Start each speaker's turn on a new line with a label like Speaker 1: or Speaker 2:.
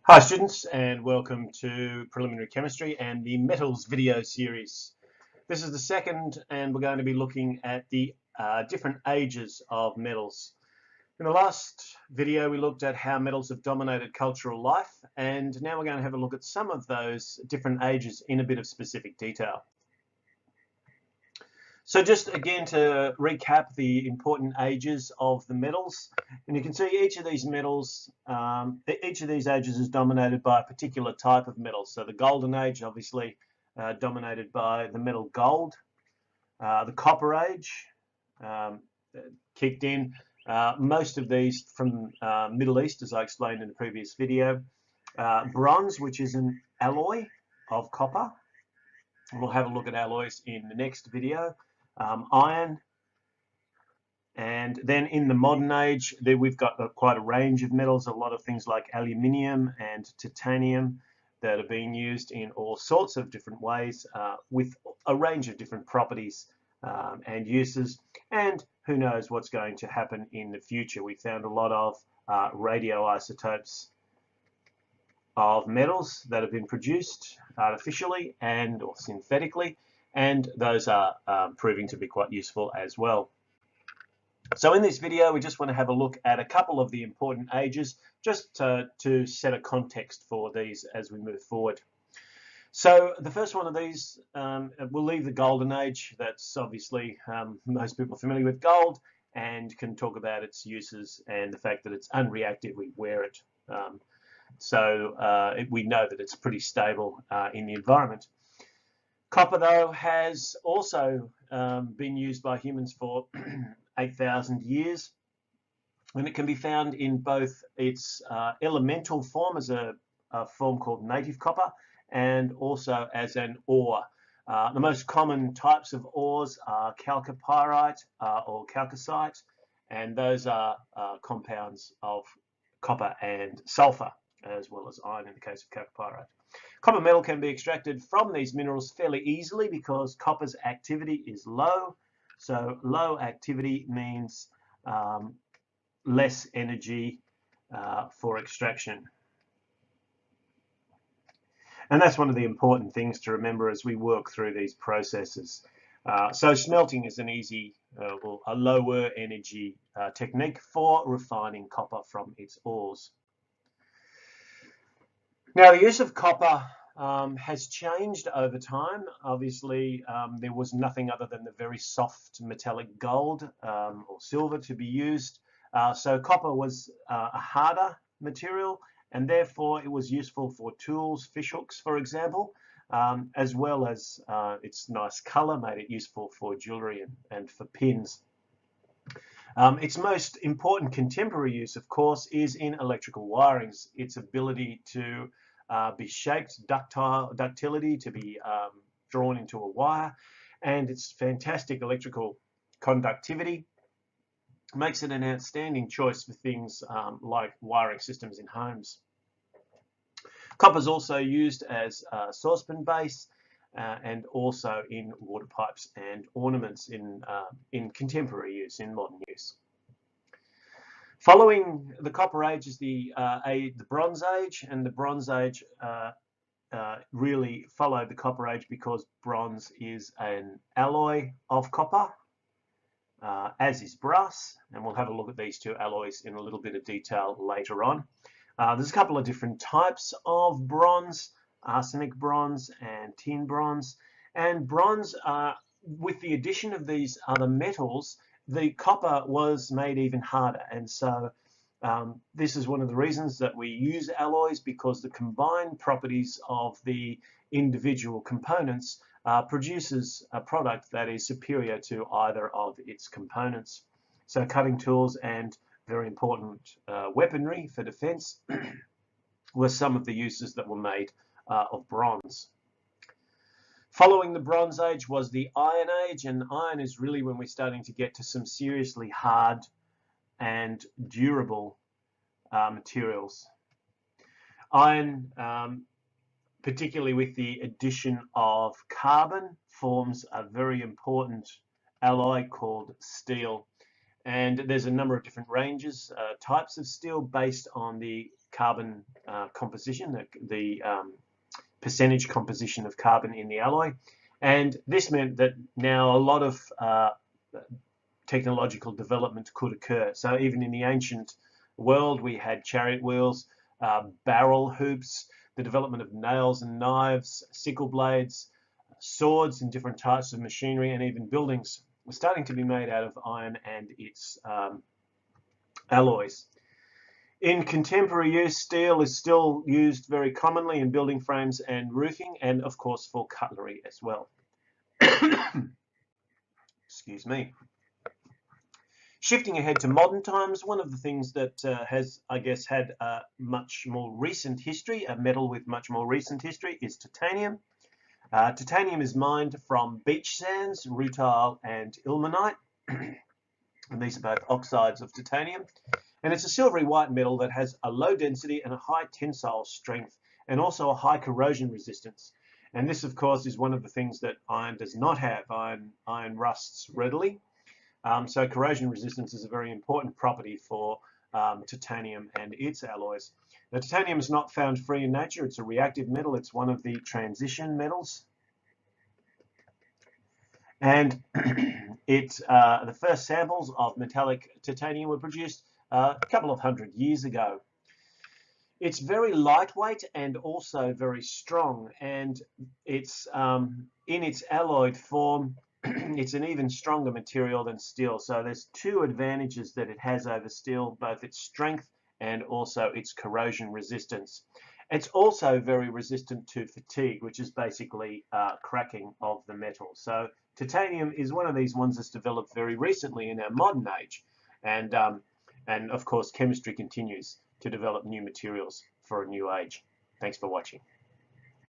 Speaker 1: Hi students, and welcome to Preliminary Chemistry and the Metals video series. This is the second, and we're going to be looking at the different ages of metals. In the last video we looked at how metals have dominated cultural life, and now we're going to have a look at some of those different ages in a bit of specific detail. So just again to recap the important ages of the metals, and you can see each of these metals, each of these ages is dominated by a particular type of metal. So the Golden Age, obviously dominated by the metal gold. The Copper Age kicked in. Most of these from Middle East, as I explained in the previous video. Bronze, which is an alloy of copper. We'll have a look at alloys in the next video. Iron, and then in the modern age we've got quite a range of metals, a lot of things like aluminium and titanium that are being used in all sorts of different ways with a range of different properties and uses, and who knows what's going to happen in the future. We found a lot of radioisotopes of metals that have been produced artificially and or synthetically, and those are proving to be quite useful as well. So in this video, we just want to have a look at a couple of the important ages, just to set a context for these as we move forward. So the first one of these, we'll leave the Golden Age. That's obviously most people are familiar with gold and can talk about its uses and the fact that it's unreactive. We wear it. We know that it's pretty stable in the environment. Copper, though, has also been used by humans for 8,000 years, and it can be found in both its elemental form as a form called native copper, and also as an ore. The most common types of ores are chalcopyrite or chalcocite, and those are compounds of copper and sulfur, as well as iron in the case of chalcopyrite. Copper metal can be extracted from these minerals fairly easily because copper's activity is low. So low activity means less energy for extraction. And that's one of the important things to remember as we work through these processes. So smelting is an easy, or a lower energy technique for refining copper from its ores. Now, the use of copper has changed over time. Obviously, there was nothing other than the very soft metallic gold or silver to be used. So copper was a harder material, and therefore it was useful for tools, fishhooks, for example, as well as its nice color made it useful for jewelry and for pins. Its most important contemporary use, of course, is in electrical wirings. Its ability to be shaped, ductility, to be drawn into a wire, and its fantastic electrical conductivity makes it an outstanding choice for things like wiring systems in homes. Copper is also used as a saucepan base and also in water pipes and ornaments in contemporary use, in modern use. Following the Copper Age is the Bronze Age, and the Bronze Age really followed the Copper Age because bronze is an alloy of copper, as is brass, and we'll have a look at these two alloys in a little bit of detail later on. There's a couple of different types of bronze: arsenic bronze and tin bronze. And bronze, with the addition of these other metals, the copper was made even harder, and so this is one of the reasons that we use alloys, because the combined properties of the individual components produces a product that is superior to either of its components. So cutting tools and very important weaponry for defense were some of the uses that were made of bronze. Following the Bronze Age was the Iron Age, and iron is really when we're starting to get to some seriously hard and durable materials. Iron, particularly with the addition of carbon, forms a very important alloy called steel. And there's a number of different ranges, types of steel based on the carbon composition, the percentage composition of carbon in the alloy. And this meant that now a lot of technological development could occur. So even in the ancient world, we had chariot wheels, barrel hoops, the development of nails and knives, sickle blades, swords and different types of machinery, and even buildings were starting to be made out of iron and its alloys. In contemporary use, steel is still used very commonly in building frames and roofing, and of course for cutlery as well. Excuse me. Shifting ahead to modern times, one of the things that has, I guess, had a much more recent history, a metal with much more recent history, is titanium. Titanium is mined from beach sands, rutile and ilmenite, and these are both oxides of titanium. And it's a silvery white metal that has a low density and a high tensile strength, and also a high corrosion resistance. And this, of course, is one of the things that iron does not have. Iron rusts readily. So corrosion resistance is a very important property for titanium and its alloys. Now, titanium is not found free in nature. It's a reactive metal. It's one of the transition metals. And the first samples of metallic titanium were produced a couple of 100 years ago. It's very lightweight and also very strong, and it's in its alloyed form, it's an even stronger material than steel. So there's two advantages that it has over steel, both its strength and also its corrosion resistance. It's also very resistant to fatigue, which is basically cracking of the metal. So titanium is one of these ones that's developed very recently in our modern age, and of course chemistry continues to develop new materials for a new age. Thanks for watching.